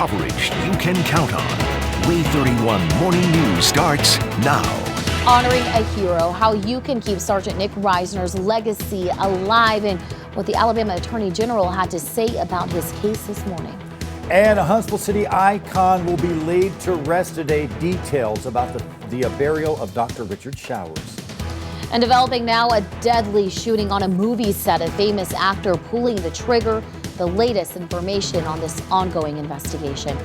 coverage you can count on. Wave 31 Morning News starts now. Honoring a hero, how you can keep Sergeant Nick Reisner's legacy alive, and what the Alabama Attorney General had to say about his case this morning. And a Huntsville City icon will be laid to rest today. Details about the burial of Dr. Richard Showers. And developing now, a deadly shooting on a movie set, a famous actor pulling the trigger. The latest information on this ongoing investigation.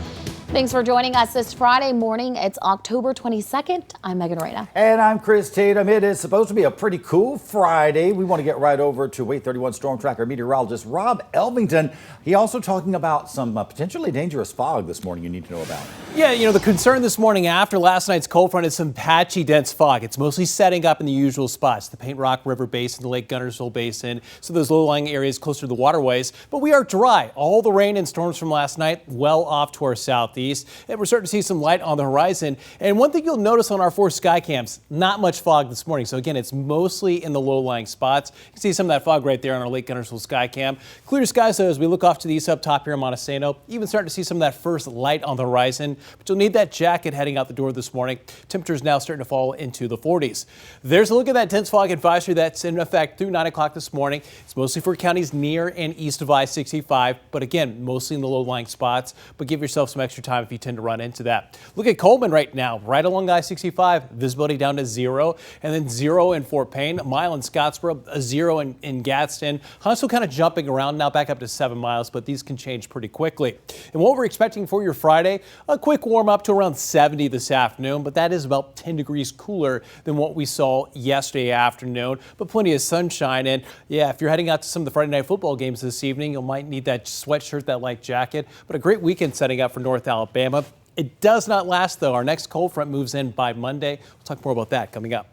Thanks for joining us this Friday morning. It's October 22nd. I'm Megan Reyna. And I'm Chris Tatum. It is supposed to be a pretty cool Friday. We want to get right over to Wave 31 Storm Tracker meteorologist Rob Elvington. He also talking about some potentially dangerous fog this morning you need to know about. Yeah, the concern this morning after last night's cold front is some patchy, dense fog. It's mostly setting up in the usual spots, the Paint Rock River Basin, the Lake Guntersville Basin, so those low-lying areas closer to the waterways. But we are dry. All the rain and storms from last night well off to our southeast. And we're starting to see some light on the horizon. And one thing you'll notice on our 4 sky cams, not much fog this morning. So again, it's mostly in the low-lying spots. You can see some of that fog right there on our Lake Guntersville sky cam. Clear skies, though, as we look off to the east up top here in Montesano. Even starting to see some of that first light on the horizon. But you'll need that jacket heading out the door this morning. Temperatures now starting to fall into the 40s. There's a look at that dense fog advisory that's in effect through 9 o'clock this morning. It's mostly for counties near and east of I-65. But again, mostly in the low-lying spots. But give yourself some extra time if you tend to run into that. Look at Coleman right now, right along I-65, visibility down to 0, and then 0 in Fort Payne, a mile in Scottsboro, a 0 in Gadsden. Huntsville kind of jumping around now, back up to 7 miles, but these can change pretty quickly. And what we're expecting for your Friday, a quick warm up to around 70 this afternoon, but that is about 10 degrees cooler than what we saw yesterday afternoon, but plenty of sunshine. And yeah, if you're heading out to some of the Friday night football games this evening, you might need that sweatshirt, that light jacket, but a great weekend setting up for North Alabama. It does not last, though. Our next cold front moves in by Monday. We'll talk more about that coming up.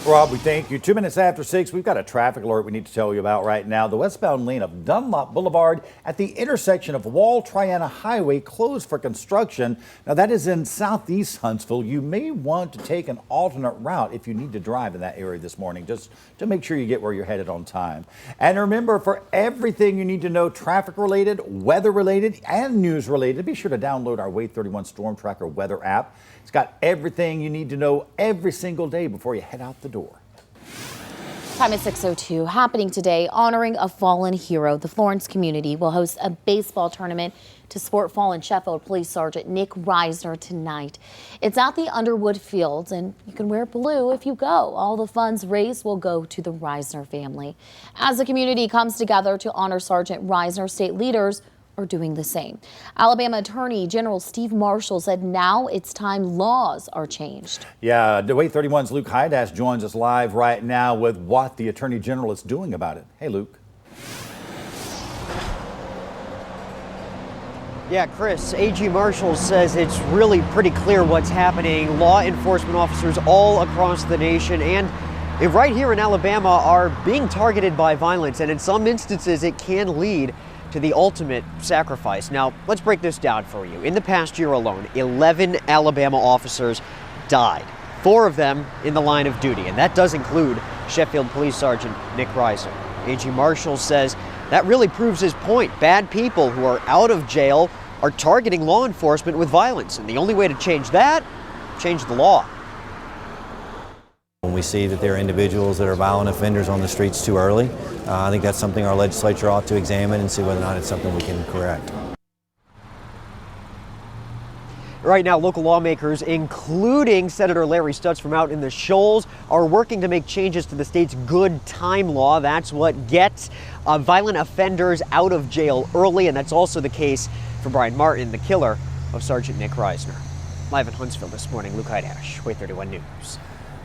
Rob, we thank you. 2 minutes after 6, we've got a traffic alert we need to tell you about right now. The westbound lane of Dunlop Boulevard at the intersection of Wall-Triana Highway closed for construction. Now, that is in southeast Huntsville. You may want to take an alternate route if you need to drive in that area this morning, just to make sure you get where you're headed on time. And remember, for everything you need to know, traffic-related, weather-related, and news-related, be sure to download our Wave 31 Storm Tracker weather app. It's got everything you need to know every single day before you head out the door. Time at 6:02. Happening today, honoring a fallen hero. The Florence community will host a baseball tournament to support fallen Sheffield Police Sergeant Nick Reisner tonight. It's at the Underwood Fields, and you can wear blue if you go. All the funds raised will go to the Reisner family. As the community comes together to honor Sergeant Reisner, state leaders are doing the same. Alabama Attorney General Steve Marshall said now it's time laws are changed. Yeah, Wave 31's Luke Hydash joins us live right now with what the Attorney General is doing about it. Hey, Luke. Yeah, Chris, AG Marshall says it's really pretty clear what's happening. Law enforcement officers all across the nation and right here in Alabama are being targeted by violence, and in some instances it can lead to the ultimate sacrifice. Now, let's break this down for you. In the past year alone, 11 Alabama officers died, 4 of them in the line of duty, and that does include Sheffield Police Sergeant Nick Reisner. AG Marshall says that really proves his point. Bad people who are out of jail are targeting law enforcement with violence, and the only way to change that, change the law. When we see that there are individuals that are violent offenders on the streets too early, I think that's something our legislature ought to examine and see whether or not it's something we can correct. Right now, local lawmakers, including Senator Larry Stutz from out in the Shoals, are working to make changes to the state's good time law. That's what gets violent offenders out of jail early, and that's also the case for Brian Martin, the killer of Sergeant Nick Reisner. Live in Huntsville this morning, Luke Hydash, Wave 31 News.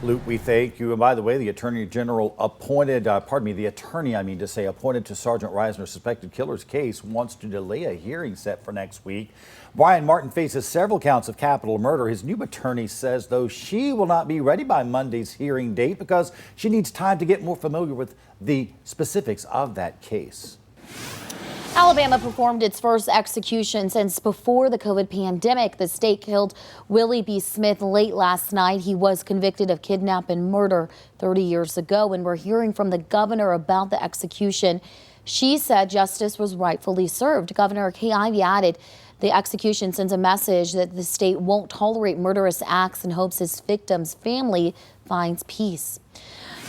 Luke, we thank you. And by the way, the Attorney General appointed, appointed to Sergeant Reisner's suspected killer's case wants to delay a hearing set for next week. Brian Martin faces several counts of capital murder. His new attorney says, though, she will not be ready by Monday's hearing date because she needs time to get more familiar with the specifics of that case. Alabama performed its first execution since before the COVID pandemic. The state killed Willie B. Smith late last night. He was convicted of kidnap and murder 30 years ago, and we're hearing from the governor about the execution. She said justice was rightfully served. Governor Kay Ivey added The execution sends a message that the state won't tolerate murderous acts and hopes his victim's family finds peace.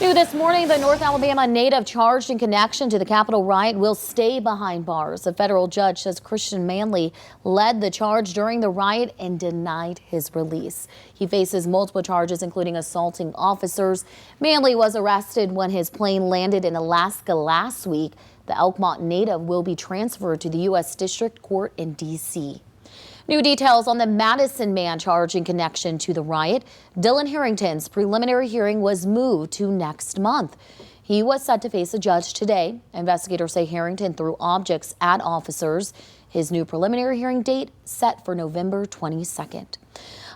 New this morning, the North Alabama native charged in connection to the Capitol riot will stay behind bars. A federal judge says Christian Manley led the charge during the riot and denied his release. He faces multiple charges, including assaulting officers. Manley was arrested when his plane landed in Alaska last week. The Elkmont native will be transferred to the U.S. District Court in D.C. New details on the Madison man charged in connection to the riot. Dylan Harrington's preliminary hearing was moved to next month. He was set to face a judge today. Investigators say Harrington threw objects at officers. His new preliminary hearing date set for November 22nd.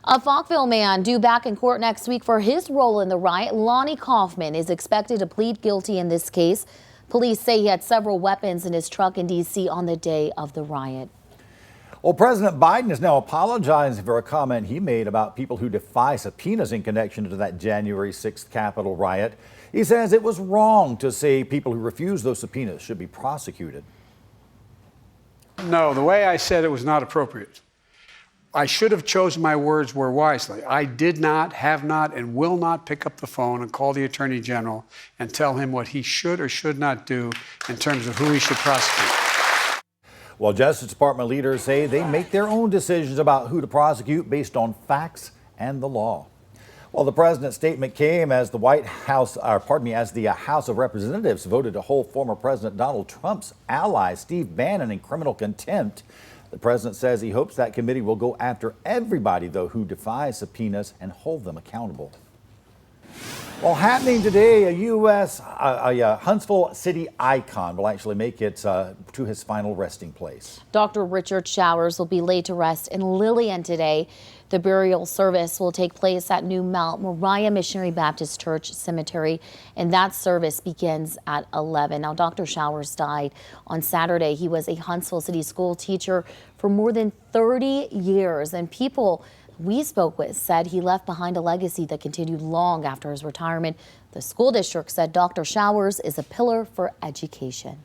A Falkville man due back in court next week for his role in the riot. Lonnie Kaufman is expected to plead guilty in this case. Police say he had several weapons in his truck in D.C. on the day of the riot. Well, President Biden is now apologizing for a comment he made about people who defy subpoenas in connection to that January 6th Capitol riot. He says it was wrong to say people who refuse those subpoenas should be prosecuted. No, the way I said it was not appropriate. I should have chosen my words more wisely. I did not, have not, and will not pick up the phone and call the Attorney General and tell him what he should or should not do in terms of who he should prosecute. Well, Justice Department leaders say they make their own decisions about who to prosecute based on facts and the law. Well, the president's statement came as the House of Representatives voted to hold former President Donald Trump's ally Steve Bannon in criminal contempt. The president says he hopes that committee will go after everybody, though, who defies subpoenas and hold them accountable. Well, happening today, a Huntsville city icon will actually make it to his final resting place. Dr. Richard Showers will be laid to rest in Lillian today. The burial service will take place at New Mount Moriah Missionary Baptist Church Cemetery, and that service begins at 11. Now, Dr. Showers died on Saturday. He was a Huntsville City school teacher for more than 30 years, and people we spoke with said he left behind a legacy that continued long after his retirement. The school district said Dr. Showers is a pillar for education.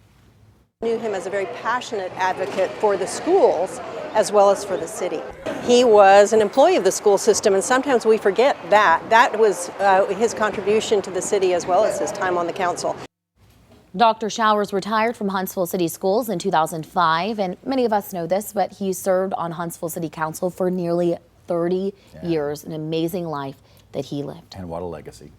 I knew him as a very passionate advocate for the schools as well as for the city. He was an employee of the school system, and sometimes we forget that. That was his contribution to the city as well as his time on the council. Dr. Showers retired from Huntsville City Schools in 2005, and many of us know this, but he served on Huntsville City Council for nearly 30 years, an amazing life that he lived. And what a legacy.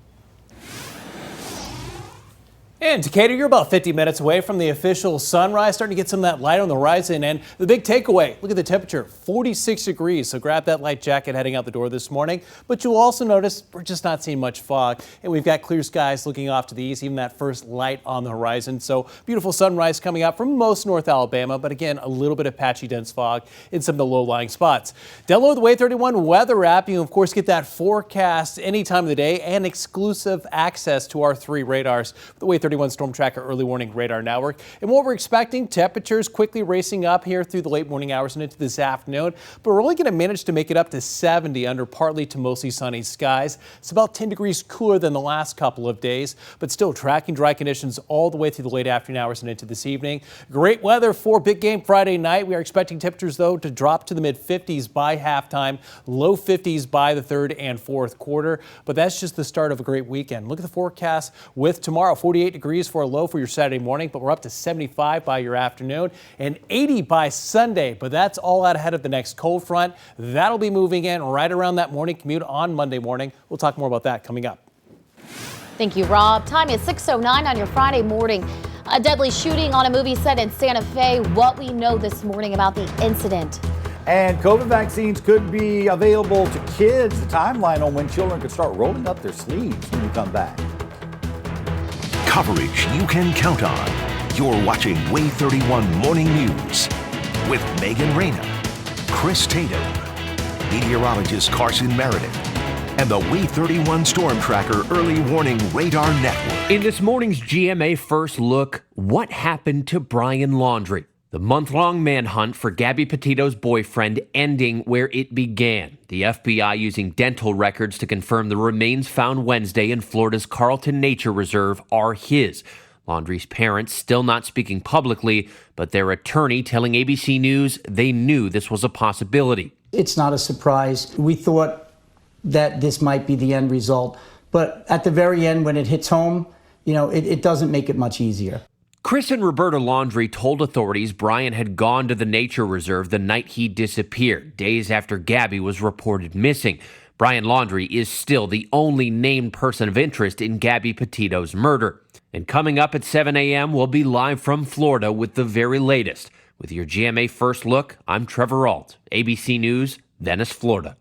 And Decatur, you're about 50 minutes away from the official sunrise, starting to get some of that light on the horizon. And the big takeaway, look at the temperature, 46 degrees. So grab that light jacket heading out the door this morning. But you'll also notice we're just not seeing much fog. And we've got clear skies looking off to the east, even that first light on the horizon. So beautiful sunrise coming out from most North Alabama. But again, a little bit of patchy dense fog in some of the low-lying spots. Download the Way 31 weather app. You can, of course, get that forecast any time of the day and exclusive access to our 3 radars. The Way 31 Storm Tracker early warning radar network. And what we're expecting, temperatures quickly racing up here through the late morning hours and into this afternoon. But we're only going to manage to make it up to 70 under partly to mostly sunny skies. It's about 10 degrees cooler than the last couple of days, but still tracking dry conditions all the way through the late afternoon hours and into this evening. Great weather for big game Friday night. We are expecting temperatures, though, to drop to the mid-50s by halftime, low 50s by the third and fourth quarter. But that's just the start of a great weekend. Look at the forecast with tomorrow, 48 degrees for a low for your Saturday morning, but we're up to 75 by your afternoon and 80 by Sunday. But that's all out ahead of the next cold front. That'll be moving in right around that morning commute on Monday morning. We'll talk more about that coming up. Thank you, Rob. Time is 6:09 on your Friday morning. A deadly shooting on a movie set in Santa Fe. What we know this morning about the incident. And COVID vaccines could be available to kids. The timeline on when children could start rolling up their sleeves when we come back. Coverage you can count on. You're watching Way 31 Morning News with Megan Reyna, Chris Tatum, meteorologist Carson Meredith, and the Way 31 Storm Tracker Early Warning Radar Network. In this morning's GMA First Look, what happened to Brian Laundrie? The month-long manhunt for Gabby Petito's boyfriend ending where it began. The FBI using dental records to confirm the remains found Wednesday in Florida's Carlton Nature Reserve are his. Laundrie's parents still not speaking publicly, but their attorney telling ABC News they knew this was a possibility. It's not a surprise. We thought that this might be the end result, but at the very end, when it hits home, it doesn't make it much easier. Chris and Roberta Laundrie told authorities Brian had gone to the nature reserve the night he disappeared, days after Gabby was reported missing. Brian Laundrie is still the only named person of interest in Gabby Petito's murder. And coming up at 7 a.m., we'll be live from Florida with the very latest. With your GMA First Look, I'm Trevor Ault, ABC News, Venice, Florida.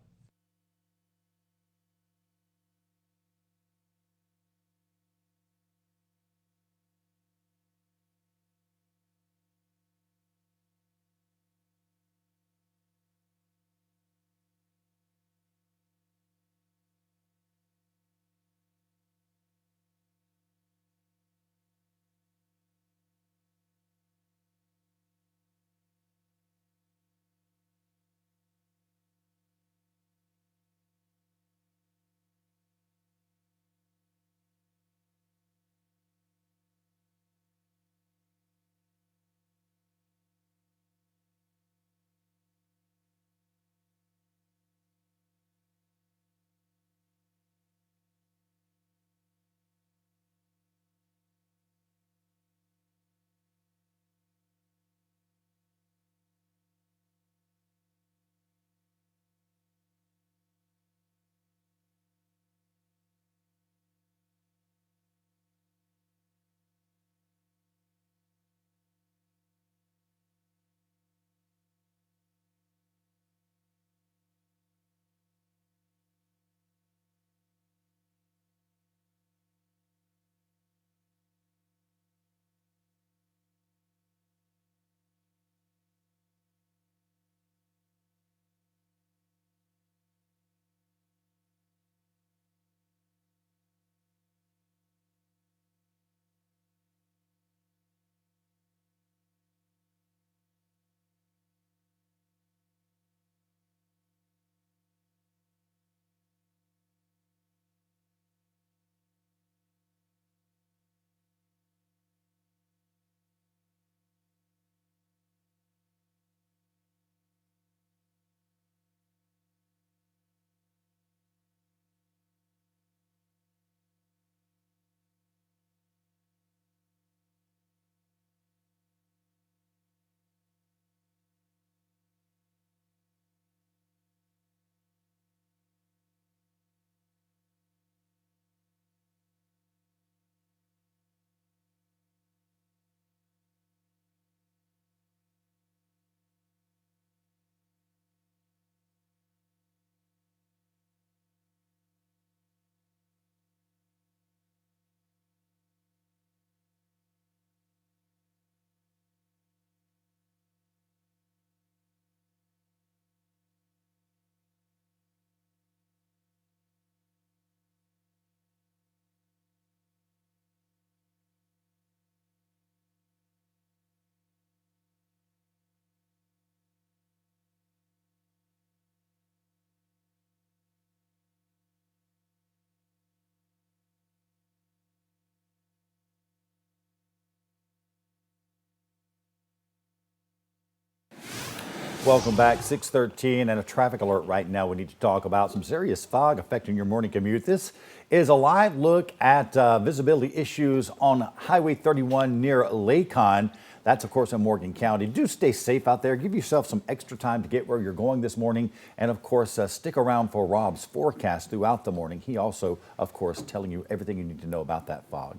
Welcome back. 6:13 and a traffic alert right now. We need to talk about some serious fog affecting your morning commute. This is a live look at visibility issues on Highway 31 near Lacon. That's, of course, in Morgan County. Do stay safe out there. Give yourself some extra time to get where you're going this morning. And, of course, stick around for Rob's forecast throughout the morning. He also, of course, telling you everything you need to know about that fog.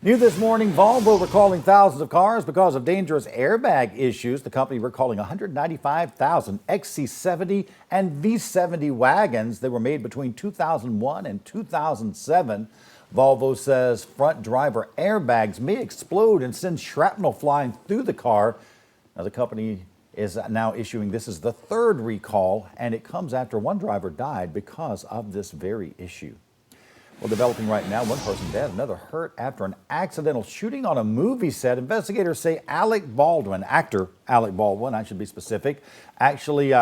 New this morning, Volvo recalling thousands of cars because of dangerous airbag issues. The company recalling 195,000 XC70 and V70 wagons. They were made between 2001 and 2007. Volvo says front driver airbags may explode and send shrapnel flying through the car. Now, the company is now issuing this is the third recall, and it comes after one driver died because of this very issue. Well, developing right now, one person dead, another hurt after an accidental shooting on a movie set. Investigators say actor Alec Baldwin, I should be specific, actually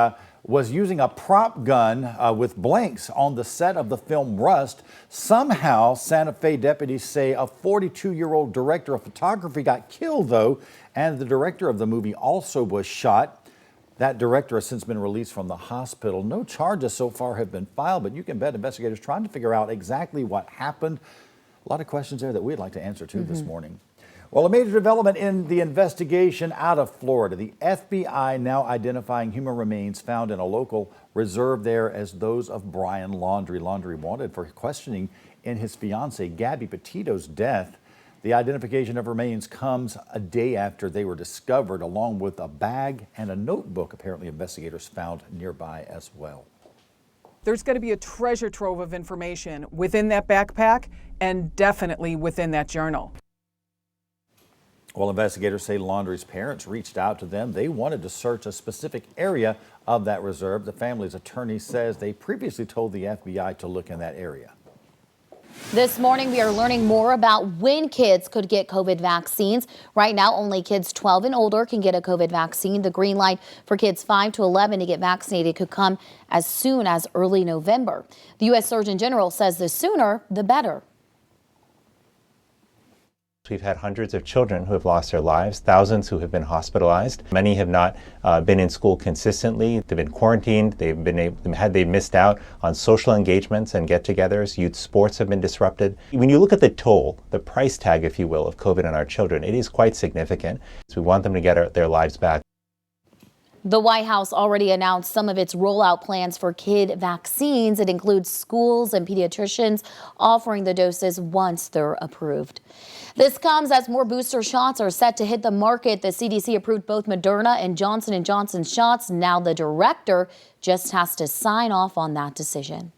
was using a prop gun with blanks on the set of the film Rust. Somehow, Santa Fe deputies say a 42-year-old director of photography got killed, though, and the director of the movie also was shot. That director has since been released from the hospital. No charges so far have been filed, but you can bet investigators trying to figure out exactly what happened. A lot of questions there that we'd like to answer to this morning. Well, a major development in the investigation out of Florida. The FBI now identifying human remains found in a local reserve there as those of Brian Laundrie. Laundrie wanted for questioning in his fiancee Gabby Petito's death. The identification of remains comes a day after they were discovered, along with a bag and a notebook apparently investigators found nearby as well. There's going to be a treasure trove of information within that backpack and definitely within that journal. Well, investigators say Laundrie's parents reached out to them. They wanted to search a specific area of that reserve. The family's attorney says they previously told the FBI to look in that area. This morning, we are learning more about when kids could get COVID vaccines. Right now, only kids 12 and older can get a COVID vaccine. The green light for kids 5 to 11 to get vaccinated could come as soon as early November. The U.S. Surgeon General says the sooner, the better. We've had hundreds of children who have lost their lives, thousands who have been hospitalized. Many have not been in school consistently. They've been quarantined. They've missed out on social engagements and get-togethers. Youth sports have been disrupted. When you look at the toll, the price tag, if you will, of COVID on our children, it is quite significant. So we want them to get their lives back. The White House already announced some of its rollout plans for kid vaccines. It includes schools and pediatricians offering the doses once they're approved. This comes as more booster shots are set to hit the market. The CDC approved both Moderna and Johnson & Johnson shots. Now the director just has to sign off on that decision.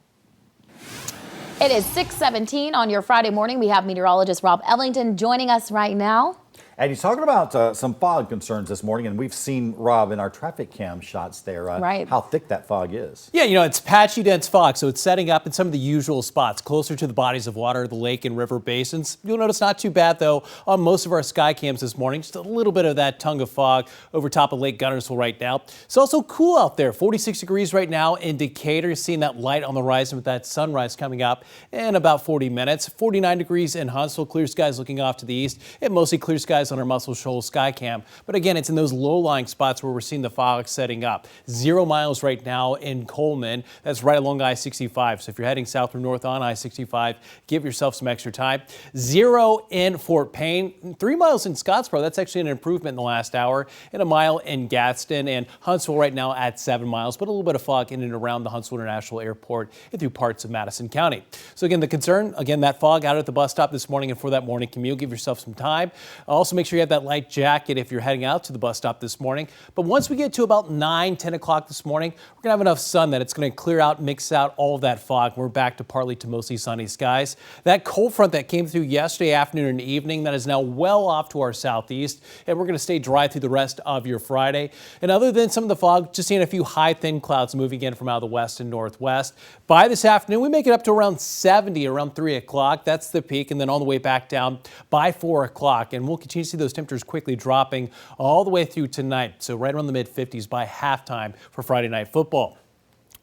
It is 6:17 on your Friday morning. We have meteorologist Rob Ellington joining us right now. And he's talking about some fog concerns this morning, and we've seen, Rob, in our traffic cam shots there, right, how thick that fog is. Yeah, you know, it's patchy, dense fog, so it's setting up in some of the usual spots, closer to the bodies of water, the lake and river basins. You'll notice not too bad, though, on most of our sky cams this morning. Just a little bit of that tongue of fog over top of Lake Guntersville right now. It's also cool out there, 46 degrees right now in Decatur. Seeing that light on the horizon with that sunrise coming up in about 40 minutes. 49 degrees in Huntsville, clear skies looking off to the east, and mostly clear skies on our Muscle Shoals sky cam. But again, it's in those low-lying spots where we're seeing the fog setting up. 0 miles right now in Coleman. That's right along I-65. So if you're heading south or north on I-65, give yourself some extra time. 0 in Fort Payne. 3 miles in Scottsboro. That's actually an improvement in the last hour. And a mile in Gadsden. And Huntsville right now at 7 miles. But a little bit of fog in and around the Huntsville International Airport and through parts of Madison County. So again, the concern, again, that fog out at the bus stop this morning and for that morning commute. Give yourself some time. Also make sure you have that light jacket if you're heading out to the bus stop this morning. But once we get to about 10 o'clock this morning, we're going to have enough sun that it's going to clear out, mix out all of that fog. We're back to partly to mostly sunny skies. That cold front that came through yesterday afternoon and evening, that is now well off to our southeast, and we're going to stay dry through the rest of your Friday. And other than some of the fog, just seeing a few high, thin clouds moving in from out of the west and northwest. By this afternoon, we make it up to around 70, around 3 o'clock. That's the peak, and then all the way back down by 4 o'clock. And we'll continue to see those temperatures quickly dropping all the way through tonight. So right around the mid-50s by halftime for Friday Night Football.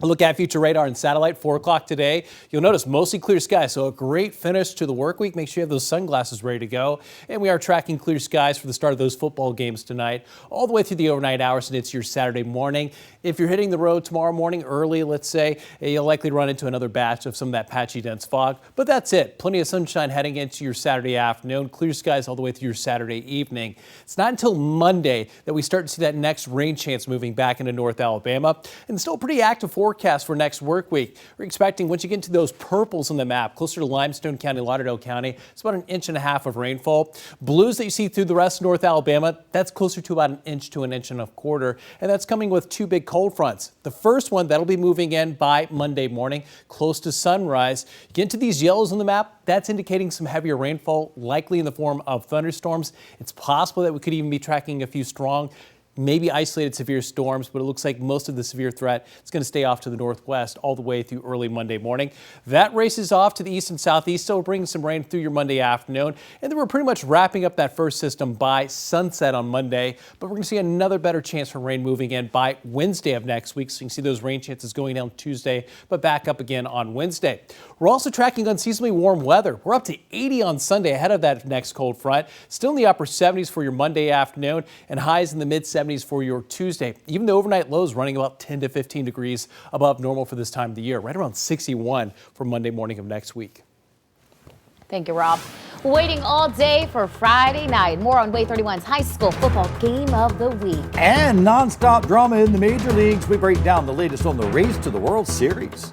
A look at future radar and satellite, 4 o'clock today. You'll notice mostly clear skies, so a great finish to the work week. Make sure you have those sunglasses ready to go. And we are tracking clear skies for the start of those football games tonight, all the way through the overnight hours, and it's your Saturday morning. If you're hitting the road tomorrow morning early, let's say, you'll likely run into another batch of some of that patchy, dense fog. But that's it. Plenty of sunshine heading into your Saturday afternoon. Clear skies all the way through your Saturday evening. It's not until Monday that we start to see that next rain chance moving back into North Alabama. And still a pretty active forecast for next work week. We're expecting, once you get into those purples on the map, closer to Limestone County, Lauderdale County, it's about 1.5 inches of rainfall. Blues that you see through the rest of North Alabama, that's closer to about 1 inch to 1.25 inches. And that's coming with 2 big cold fronts. The first one, that'll be moving in by Monday morning, close to sunrise. You get into these yellows on the map, that's indicating some heavier rainfall, likely in the form of thunderstorms. It's possible that we could even be tracking a few strong maybe isolated severe storms, but it looks like most of the severe threat is going to stay off to the northwest all the way through early Monday morning. That races off to the east and southeast, so bringing some rain through your Monday afternoon. And then we're pretty much wrapping up that first system by sunset on Monday, but we're going to see another better chance for rain moving in by Wednesday of next week. So you can see those rain chances going down Tuesday, but back up again on Wednesday. We're also tracking unseasonably warm weather. We're up to 80 on Sunday ahead of that next cold front. Still in the upper 70s for your Monday afternoon and highs in the mid 70s for your Tuesday. Even the overnight lows running about 10 to 15 degrees above normal for this time of the year, right around 61 for Monday morning of next week. Thank you, Rob. Waiting all day for Friday night. More on Way 31's high school football game of the week. And nonstop drama in the major leagues. We break down the latest on the race to the World Series.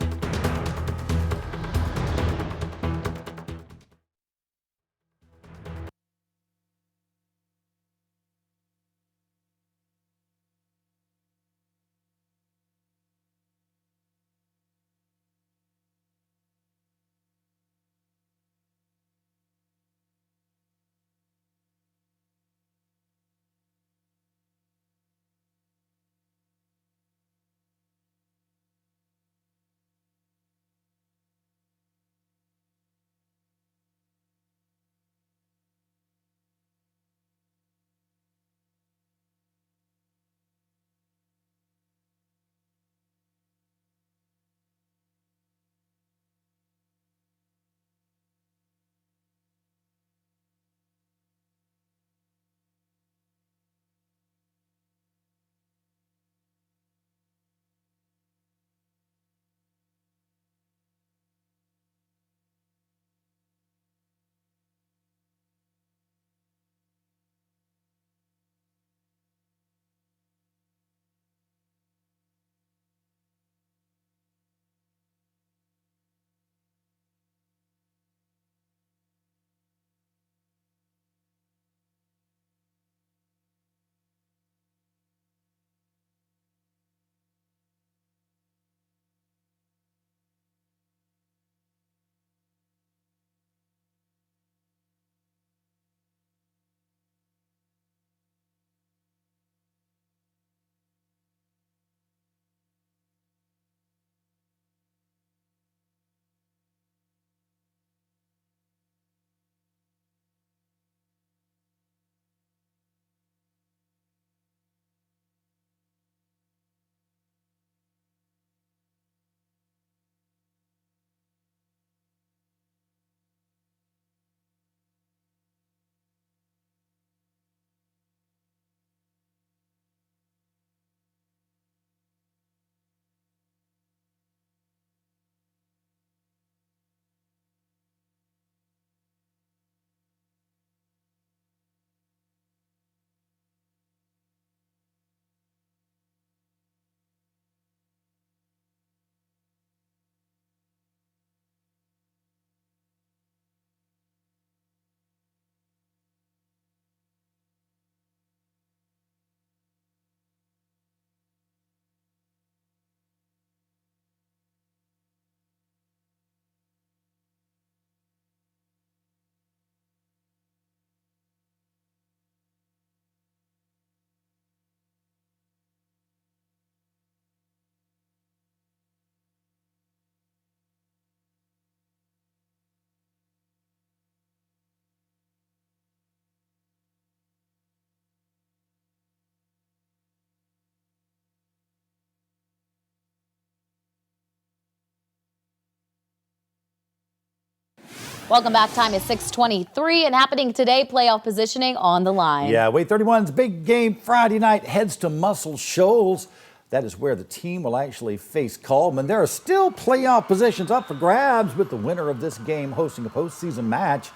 Welcome back. Time is 6:23 and happening today, playoff positioning on the line. Yeah, Way 31's big game Friday night heads to Muscle Shoals. That is where the team will actually face Coleman. There are still playoff positions up for grabs with the winner of this game hosting a postseason match.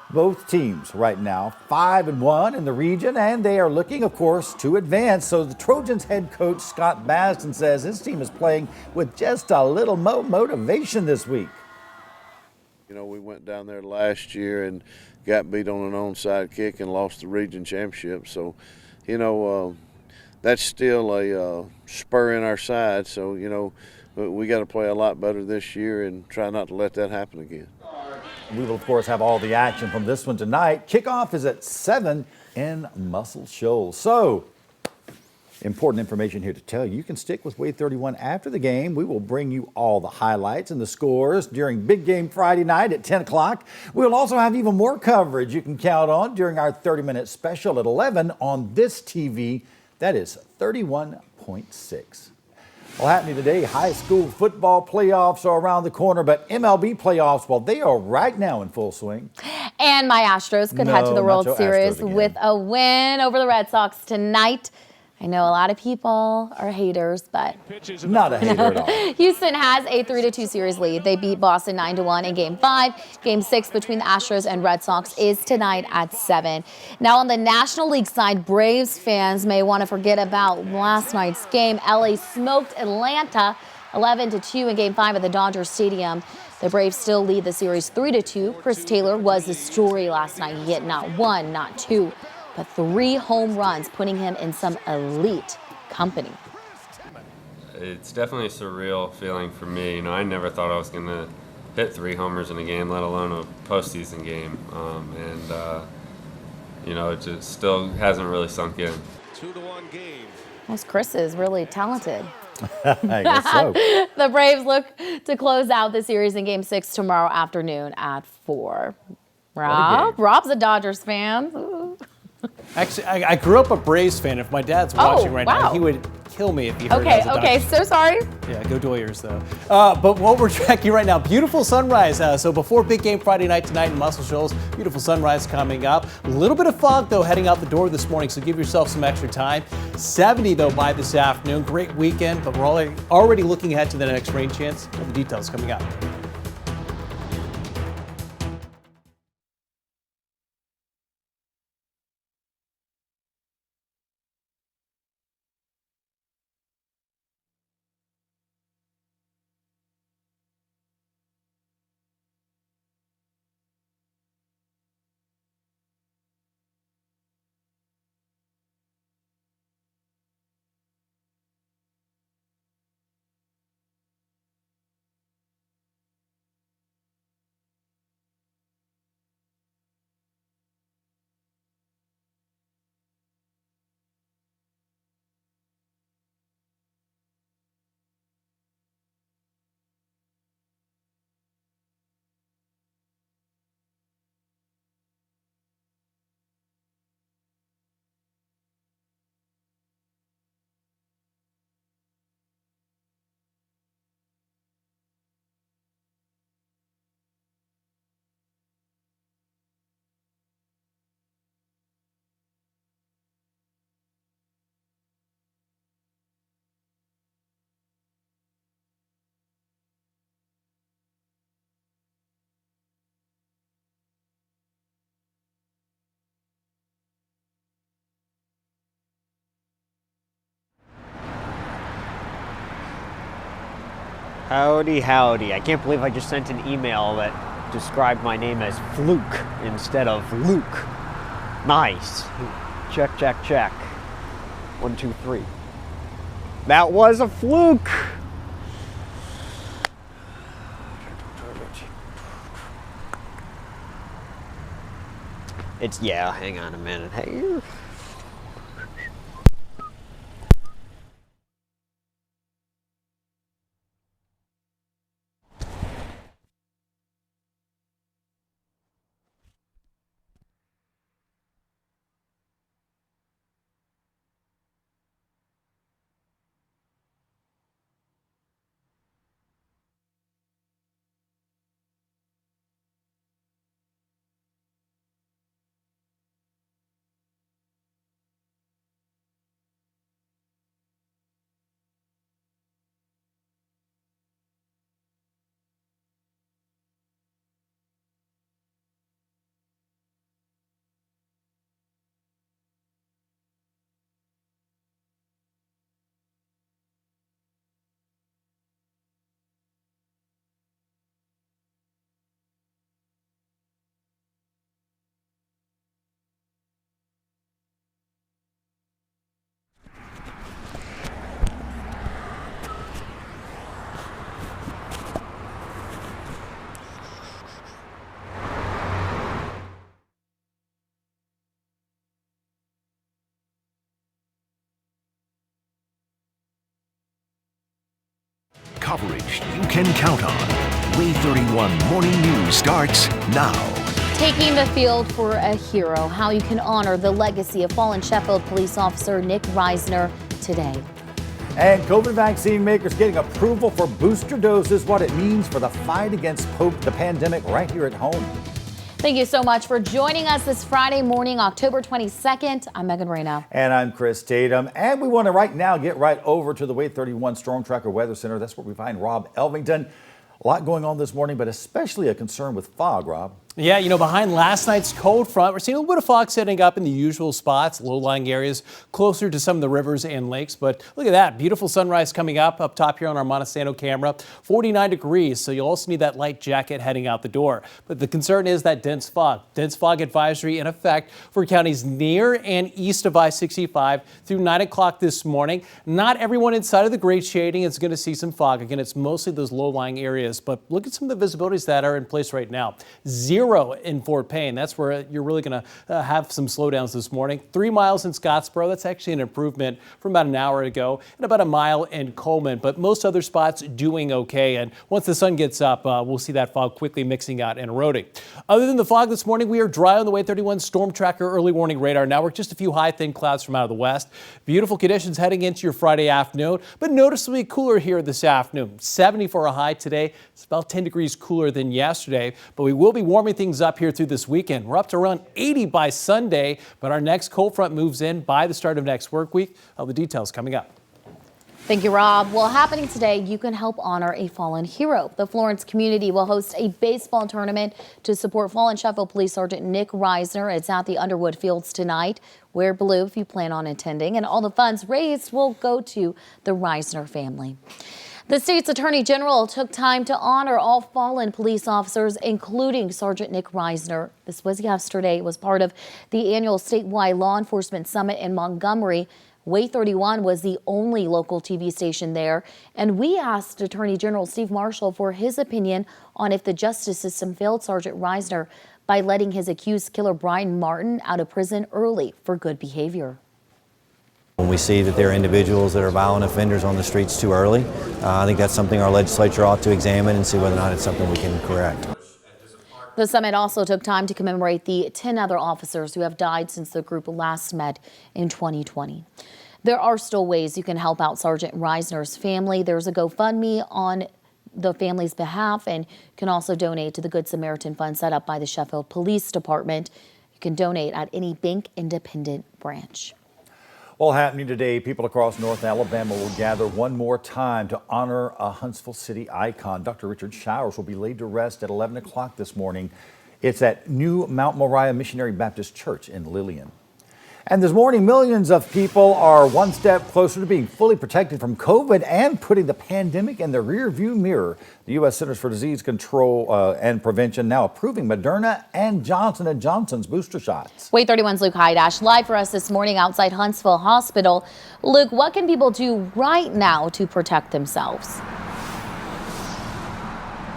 Both teams right now 5-1 in the region, and they are looking, of course, to advance. So the Trojans head coach Scott Baston says his team is playing with just a little motivation this week. You know, we went down there last year and got beat on an onside kick and lost the region championship. So, you know, that's still a spur in our side. So, you know, we got to play a lot better this year and try not to let that happen again. We will, of course, have all the action from this one tonight. Kickoff is at 7 in Muscle Shoals. So, Important information here to tell you. You can stick with Wave 31 after the game. We will bring you all the highlights and the scores during Big Game Friday night at 10 o'clock. We'll also have even more coverage you can count on during our 30-minute special at 11 on this TV. That is 31.6. Well, happening today, high school football playoffs are around the corner, but MLB playoffs, well, they are right now in full swing. And my Astros could head to the World Series with a win over the Red Sox tonight. I know a lot of people are haters, but not a hater at all. Houston has a 3-2 series lead. They beat Boston 9-1 in Game 5. Game 6 between the Astros and Red Sox is tonight at 7. Now on the National League side, Braves fans may want to forget about last night's game. LA smoked Atlanta 11-2 in Game 5 at the Dodger Stadium. The Braves still lead the series 3-2. Chris Taylor was the story last night. He hit not one, not two, but 3 home runs, putting him in some elite company. It's definitely a surreal feeling for me. I never thought I was going to hit 3 homers in a game, let alone a postseason game. It just still hasn't really sunk in. 2-1 game. Chris is really talented. I guess so. The Braves look to close out the series in Game 6 tomorrow afternoon at 4. Rob's a Dodgers fan. Ooh. Actually, I grew up a Braves fan. If my dad's watching right now, he would kill me if he heard I was a Dodgers fan. So sorry. Yeah, go Doyers, though. But what we're tracking right now, beautiful sunrise. So before Big Game Friday night tonight in Muscle Shoals, beautiful sunrise coming up. A little bit of fog, though, heading out the door this morning, so give yourself some extra time. 70, though, by this afternoon. Great weekend, but we're already looking ahead to the next rain chance. All the details coming up. Howdy, howdy. I can't believe I just sent an email that described my name as Fluke instead of Luke. Nice. Check, check, check. 1, 2, 3. That was a fluke. Hang on a minute. Hey. Coverage you can count on. Way 31 Morning News starts now. Taking the field for a hero, how you can honor the legacy of fallen Sheffield police officer Nick Reisner today. And COVID vaccine makers getting approval for booster doses, what it means for the fight against the pandemic right here at home. Thank you so much for joining us this Friday morning, October 22nd. I'm Megan Reyna. And I'm Chris Tatum. And we want to right now get right over to the Way 31 Storm Tracker Weather Center. That's where we find Rob Elvington. A lot going on this morning, but especially a concern with fog, Rob. Yeah, behind last night's cold front, we're seeing a little bit of fog setting up in the usual spots, low-lying areas closer to some of the rivers and lakes. But look at that, beautiful sunrise coming up top here on our Montesano camera, 49 degrees. So you'll also need that light jacket heading out the door. But the concern is that dense fog advisory in effect for counties near and east of I-65 through 9 o'clock this morning. Not everyone inside of the great shading is going to see some fog. Again, it's mostly those low-lying areas. But look at some of the visibilities that are in place right now. 0 in Fort Payne. That's where you're really going to have some slowdowns this morning. 3 miles in Scottsboro. That's actually an improvement from about an hour ago, and about a mile in Coleman. But most other spots doing okay. And once the sun gets up, we'll see that fog quickly mixing out and eroding. Other than the fog this morning, we are dry on the Way 31 Storm Tracker early warning radar network. Just a few high, thin clouds from out of the west. Beautiful conditions heading into your Friday afternoon, but noticeably cooler here this afternoon. 70 for a high today. It's about 10 degrees cooler than yesterday, but we will be warming things up here through this weekend. We're up to around 80 by Sunday, but our next cold front moves in by the start of next work week. All the details coming up. Thank you, Rob. Well, happening today, you can help honor a fallen hero. The Florence community will host a baseball tournament to support fallen Sheffield Police Sergeant Nick Reisner. It's at the Underwood Fields tonight. Wear blue if you plan on attending, and all the funds raised will go to the Reisner family. The state's attorney general took time to honor all fallen police officers, including Sergeant Nick Reisner. This was yesterday. It was part of the annual statewide law enforcement summit in Montgomery. Way 31 was the only local TV station there, and we asked Attorney General Steve Marshall for his opinion on if the justice system failed Sergeant Reisner by letting his accused killer Brian Martin out of prison early for good behavior. When we see that there are individuals that are violent offenders on the streets too early, I think that's something our legislature ought to examine and see whether or not it's something we can correct. The summit also took time to commemorate the 10 other officers who have died since the group last met in 2020. There are still ways you can help out Sergeant Reisner's family. There's a GoFundMe on the family's behalf, and you can also donate to the Good Samaritan Fund set up by the Sheffield Police Department. You can donate at any bank independent branch. Well, happening today, people across North Alabama will gather one more time to honor a Huntsville City icon. Dr. Richard Showers will be laid to rest at 11 o'clock this morning. It's at New Mount Moriah Missionary Baptist Church in Lillian. And this morning, millions of people are one step closer to being fully protected from COVID and putting the pandemic in the rearview mirror. The U.S. Centers for Disease Control and Prevention now approving Moderna and Johnson & Johnson's booster shots. Way 31's Luke Hydash live for us this morning outside Huntsville Hospital. Luke, what can people do right now to protect themselves?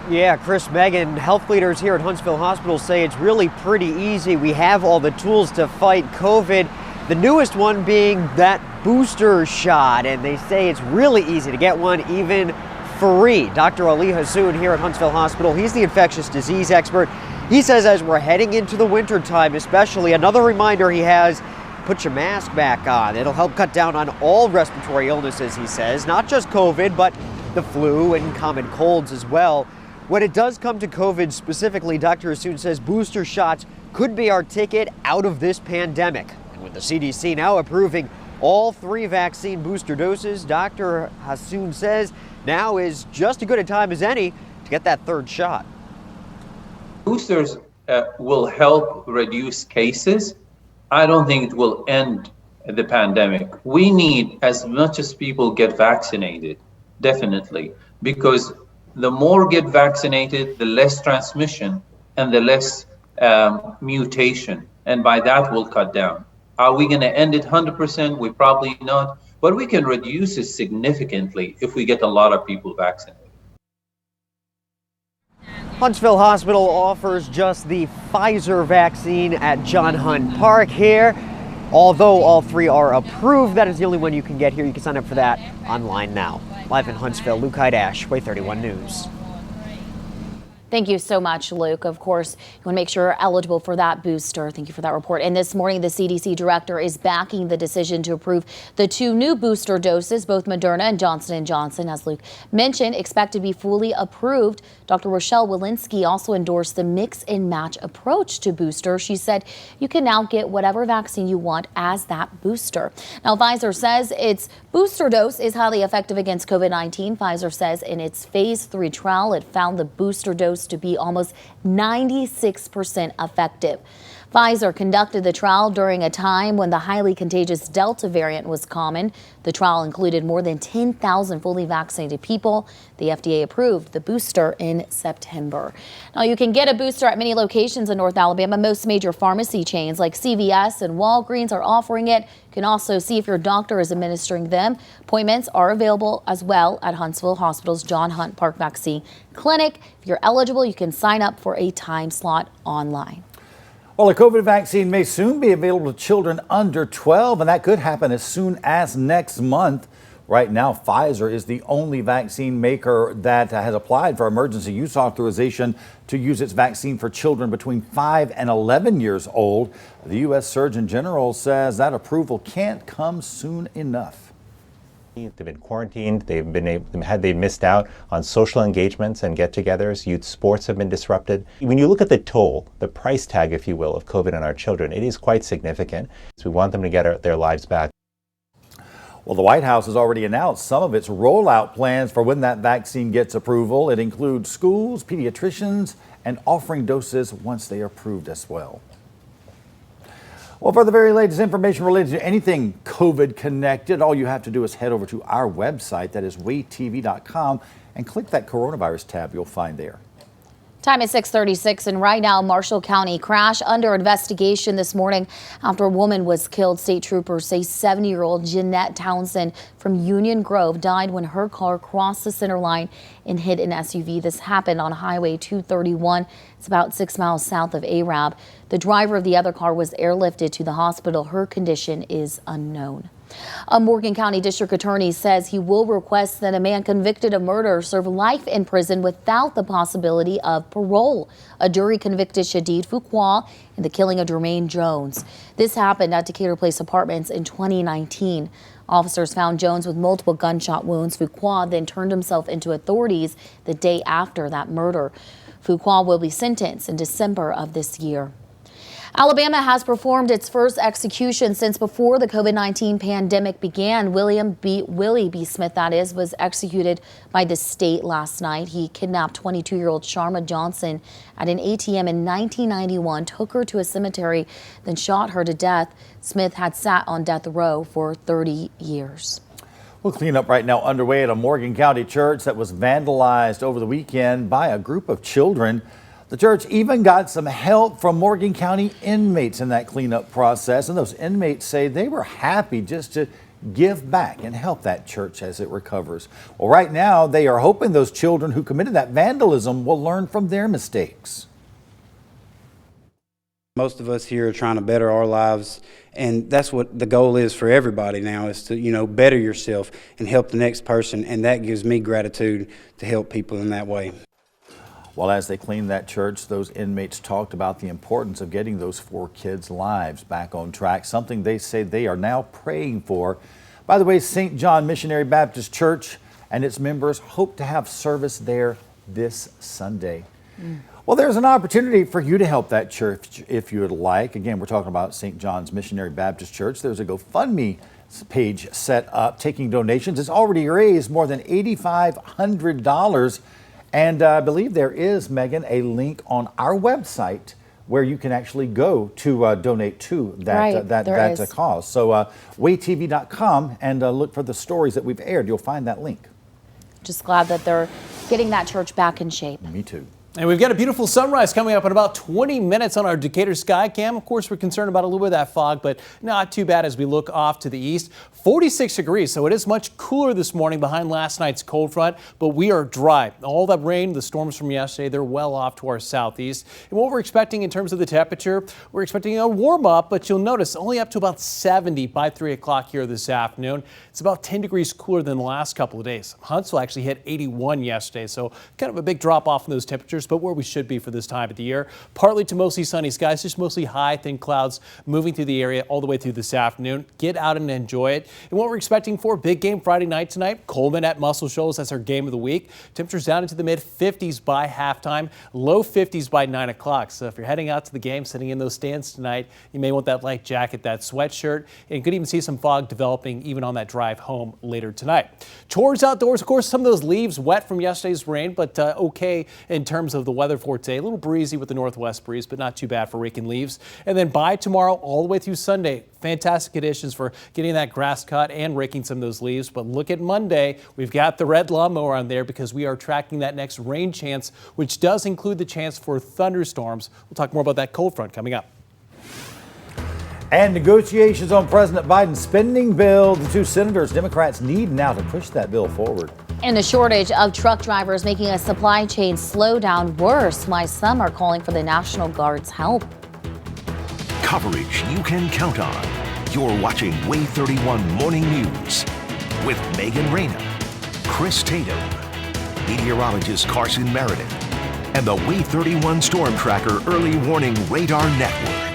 Yeah, Chris, Megan, health leaders here at Huntsville Hospital say it's really pretty easy. We have all the tools to fight COVID, the newest one being that booster shot, and they say it's really easy to get one, even free. Dr. Ali Hassoun here at Huntsville Hospital, he's the infectious disease expert. He says as we're heading into the winter time, especially, another reminder he has, put your mask back on. It'll help cut down on all respiratory illnesses, he says, not just COVID, but the flu and common colds as well. When it does come to COVID specifically, Dr. Hassoun says booster shots could be our ticket out of this pandemic. And with the CDC now approving all 3 vaccine booster doses, Dr. Hassoun says now is just as good a time as any to get that 3rd shot. Boosters will help reduce cases. I don't think it will end the pandemic. We need as much as people get vaccinated, definitely, because the more get vaccinated, the less transmission and the less mutation. And by that, we'll cut down. Are we going to end it 100%? We probably not. But we can reduce it significantly if we get a lot of people vaccinated. Huntsville Hospital offers just the Pfizer vaccine at John Hunt Park here. Although all 3 are approved, that is the only one you can get here. You can sign up for that online now. Live in Huntsville, Luke Hydash, Way 31 News. Thank you so much, Luke. Of course, you want to make sure you're eligible for that booster. Thank you for that report. And this morning, the CDC director is backing the decision to approve the 2 new booster doses, both Moderna and Johnson & Johnson. As Luke mentioned, expect to be fully approved. Dr. Rochelle Walensky also endorsed the mix and match approach to booster. She said you can now get whatever vaccine you want as that booster. Now, Pfizer says its booster dose is highly effective against COVID-19. Pfizer says in its phase 3 trial, it found the booster dose to be almost 96% effective. Pfizer conducted the trial during a time when the highly contagious Delta variant was common. The trial included more than 10,000 fully vaccinated people. The FDA approved the booster in September. Now, you can get a booster at many locations in North Alabama. Most major pharmacy chains like CVS and Walgreens are offering it. You can also see if your doctor is administering them. Appointments are available as well at Huntsville Hospital's John Hunt Park Vaccine Clinic. If you're eligible, you can sign up for a time slot online. Well, a COVID vaccine may soon be available to children under 12, and that could happen as soon as next month. Right now, Pfizer is the only vaccine maker that has applied for emergency use authorization to use its vaccine for children between 5 and 11 years old. The U.S. Surgeon General says that approval can't come soon enough. They've been quarantined. They've missed out on social engagements and get-togethers. Youth sports have been disrupted. When you look at the toll, the price tag, if you will, of COVID on our children, it is quite significant. So we want them to get their lives back. Well, the White House has already announced some of its rollout plans for when that vaccine gets approval. It includes schools, pediatricians, and offering doses once they are approved as well. Well, for the very latest information related to anything COVID connected, all you have to do is head over to our website, that is waytv.com, and click that coronavirus tab you'll find there. Time is 6:36, and right now, Marshall County crash under investigation this morning after a woman was killed. State troopers say 70-year-old Jeanette Townsend from Union Grove died when her car crossed the center line and hit an SUV. This happened on Highway 231. It's about 6 miles south of Arab. The driver of the other car was airlifted to the hospital. Her condition is unknown. A Morgan County District Attorney says he will request that a man convicted of murder serve life in prison without the possibility of parole. A jury convicted Shadid Fuqua in the killing of Jermaine Jones. This happened at Decatur Place Apartments in 2019. Officers found Jones with multiple gunshot wounds. Fuqua then turned himself into authorities the day after that murder. Fuqua will be sentenced in December of this year. Alabama has performed its first execution since before the COVID-19 pandemic began. Willie B. Smith, that is, was executed by the state last night. He kidnapped 22-year-old Sharma Johnson at an ATM in 1991, took her to a cemetery, then shot her to death. Smith had sat on death row for 30 years. Well, cleanup right now underway at a Morgan County church that was vandalized over the weekend by a group of children. The church even got some help from Morgan County inmates in that cleanup process, and those inmates say they were happy just to give back and help that church as it recovers. Well, right now, they are hoping those children who committed that vandalism will learn from their mistakes. Most of us here are trying to better our lives, and that's what the goal is for everybody now, is to, better yourself and help the next person, and that gives me gratitude to help people in that way. Well, as they cleaned that church, those inmates talked about the importance of getting those 4 kids' lives back on track, something they say they are now praying for. By the way, St. John Missionary Baptist Church and its members hope to have service there this Sunday. Well, there's an opportunity for you to help that church if you would like. Again, we're talking about St. John's Missionary Baptist Church. There's a GoFundMe page set up taking donations. It's already raised more than $8,500. And I believe there is, Megan, a link on our website where you can actually go to donate to that cause. So waytv.com and look for the stories that we've aired. You'll find that link. Just glad that they're getting that church back in shape. Me too. And we've got a beautiful sunrise coming up in about 20 minutes on our Decatur sky cam. Of course, we're concerned about a little bit of that fog, but not too bad as we look off to the east. 46 degrees, so it is much cooler this morning behind last night's cold front, but we are dry. All that rain, the storms from yesterday, they're well off to our southeast. And what we're expecting in terms of the temperature, we're expecting a warm up, but you'll notice only up to about 70 by 3 o'clock here this afternoon. It's about 10 degrees cooler than the last couple of days. Huntsville actually hit 81 yesterday, so kind of a big drop off in those temperatures, but where we should be for this time of the year. Partly to mostly sunny skies, just mostly high, thin clouds moving through the area all the way through this afternoon. Get out and enjoy it. And what we're expecting for big game Friday night tonight, Coleman at Muscle Shoals. That's our game of the week. Temperatures down into the mid 50s by halftime, low 50s by 9 o'clock. So if you're heading out to the game, sitting in those stands tonight, you may want that light jacket, that sweatshirt, and could even see some fog developing even on that drive home later tonight. Chores outdoors, of course, some of those leaves wet from yesterday's rain, but okay in terms of the weather for today. A little breezy with the northwest breeze, but not too bad for raking leaves. And then by tomorrow, all the way through Sunday, fantastic conditions for getting that grass cut and raking some of those leaves. But look at Monday. We've got the red lawnmower on there because we are tracking that next rain chance, which does include the chance for thunderstorms. We'll talk more about that cold front coming up. And negotiations on President Biden's spending bill. The two senators, Democrats, need now to push that bill forward. And the shortage of truck drivers making a supply chain slowdown worse, why some are calling for the National Guard's help. Coverage you can count on. You're watching Way 31 Morning News with Megan Reyna, Chris Tatum, meteorologist Carson Meredith, and the Way 31 Storm Tracker Early Warning Radar Network.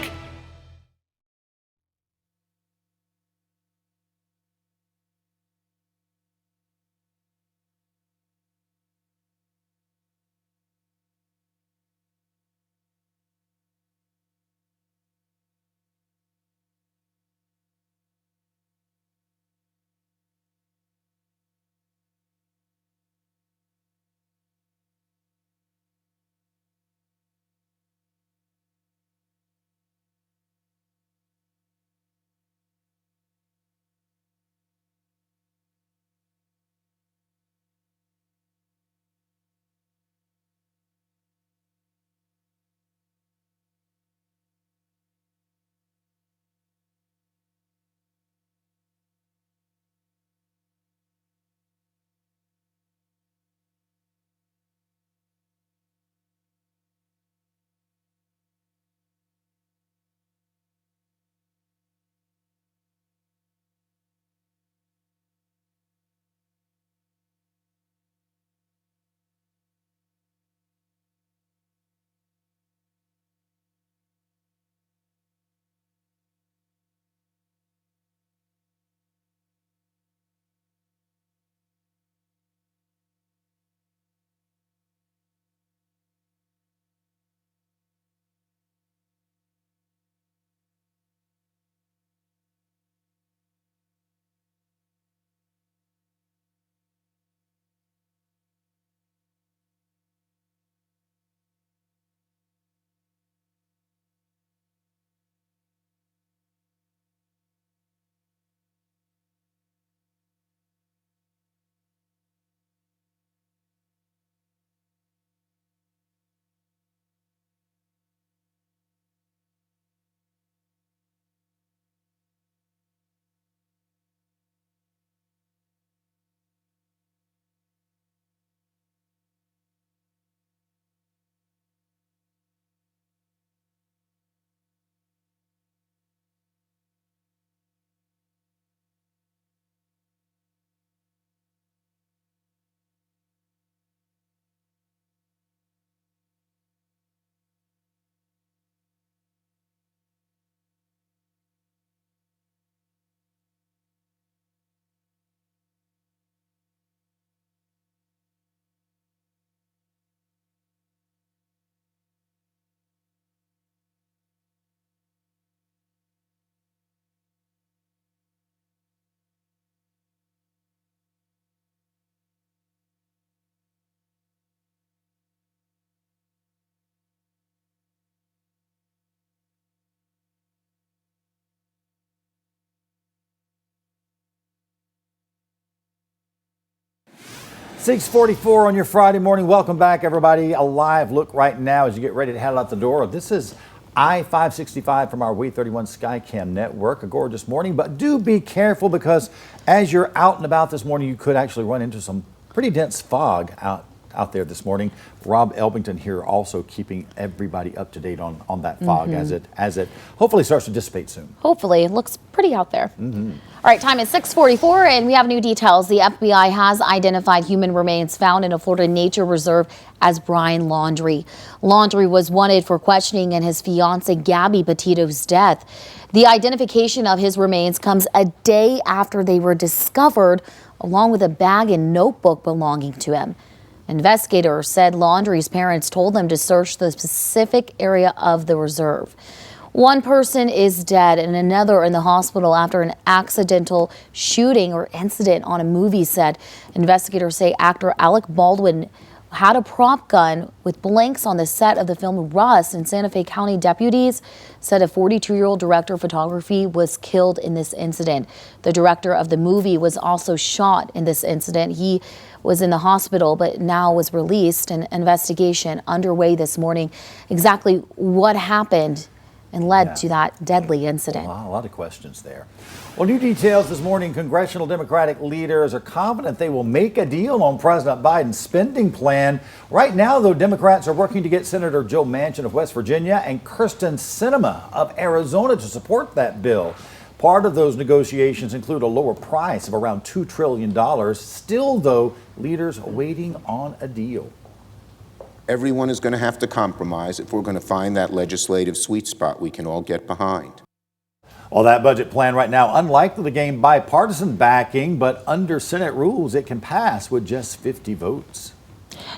6:44 on your Friday morning. Welcome back, everybody. A live look right now as you get ready to head out the door. This is I-565 from our Way 31 Skycam network. A gorgeous morning, but do be careful because as you're out and about this morning, you could actually run into some pretty dense fog out there this morning. Rob Elbington here also keeping everybody up to date on that fog as it hopefully starts to dissipate soon. Hopefully. It looks pretty out there. All right, time is 6:44 and we have new details. The FBI has identified human remains found in a Florida nature reserve as Brian Laundrie. Laundrie was wanted for questioning in his fiancee Gabby Petito's death. The identification of his remains comes a day after they were discovered along with a bag and notebook belonging to him. Investigators said Laundrie's parents told them to search the specific area of the reserve. One person is dead and another in the hospital after an accidental shooting or incident on a movie set. Investigators say actor Alec Baldwin had a prop gun with blanks on the set of the film Rust, and Santa Fe County deputies said a 42-year-old director of photography was killed in this incident. The director of the movie was also shot in this incident. He was in the hospital but now was released. An investigation underway this morning. Exactly what happened and led to that deadly incident. Wow, a lot of questions there. Well, new details this morning. Congressional Democratic leaders are confident they will make a deal on President Biden's spending plan. Right now, though, Democrats are working to get Senator Joe Manchin of West Virginia and Kyrsten Sinema of Arizona to support that bill. Part of those negotiations include a lower price of around $2 trillion. Still, though, leaders are waiting on a deal. Everyone is going to have to compromise if we're going to find that legislative sweet spot we can all get behind. Well, that budget plan right now unlikely to gain bipartisan backing, but under Senate rules, it can pass with just 50 votes.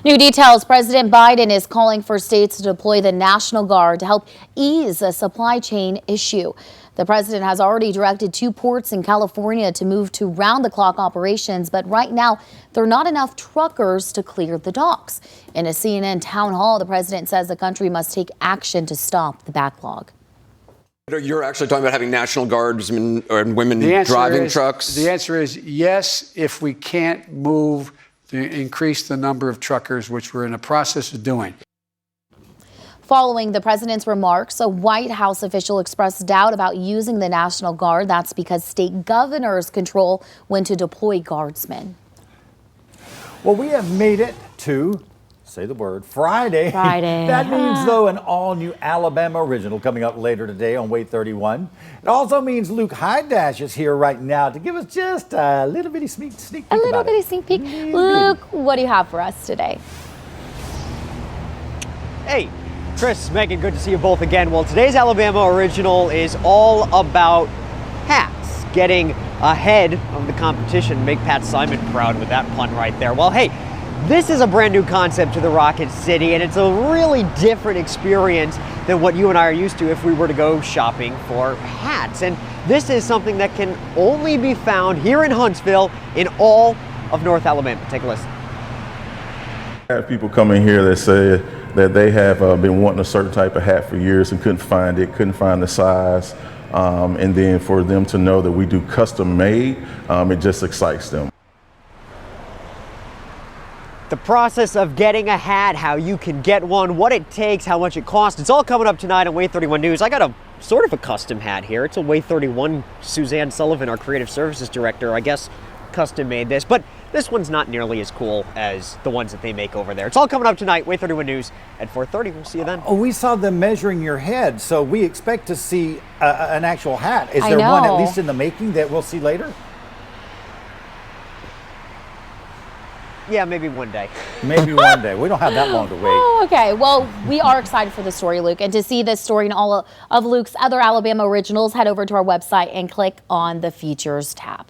New details. President Biden is calling for states to deploy the National Guard to help ease a supply chain issue. The president has already directed 2 ports in California to move to round-the-clock operations, but right now there are not enough truckers to clear the docks. In a CNN town hall, the president says the country must take action to stop the backlog. You're actually talking about having National Guardsmen and women driving trucks? The answer is yes, if we can't move to increase the number of truckers, which we're in the process of doing. Following the president's remarks, a White House official expressed doubt about using the National Guard. That's because state governors control when to deploy guardsmen. Well, we have made it to, say the word, Friday. Friday. That means, though, an all-new Alabama original coming up later today on Way 31. It also means Luke Hydash is here right now to give us just a little bitty sneak peek. A little bitty sneak peek. Luke, what do you have for us today? Hey, Chris, Megan, good to see you both again. Well, today's Alabama original is all about hats, getting ahead of the competition. Make Pat Simon proud with that pun right there. Well, hey, this is a brand new concept to the Rocket City, and it's a really different experience than what you and I are used to if we were to go shopping for hats. And this is something that can only be found here in Huntsville in all of North Alabama. Take a listen. I have people come in here that say that they have been wanting a certain type of hat for years and couldn't find it, couldn't find the size. And then for them to know that we do custom made, it just excites them. The process of getting a hat, how you can get one, what it takes, how much it costs, it's all coming up tonight on Way 31 News. I got a sort of a custom hat here. It's a Way 31. Suzanne Sullivan, our creative services director, I guess custom made this, but this one's not nearly as cool as the ones that they make over there. It's all coming up tonight, Way 31 News at 4:30. We'll see you then. Oh, we saw them measuring your head, so we expect to see an actual hat. Is there one at least in the making that we'll see later? Yeah, maybe one day. Maybe one day. We don't have that long to wait. Oh, okay. Well, we are excited for the story, Luke. And to see this story and all of Luke's other Alabama originals, head over to our website and click on the Features tab.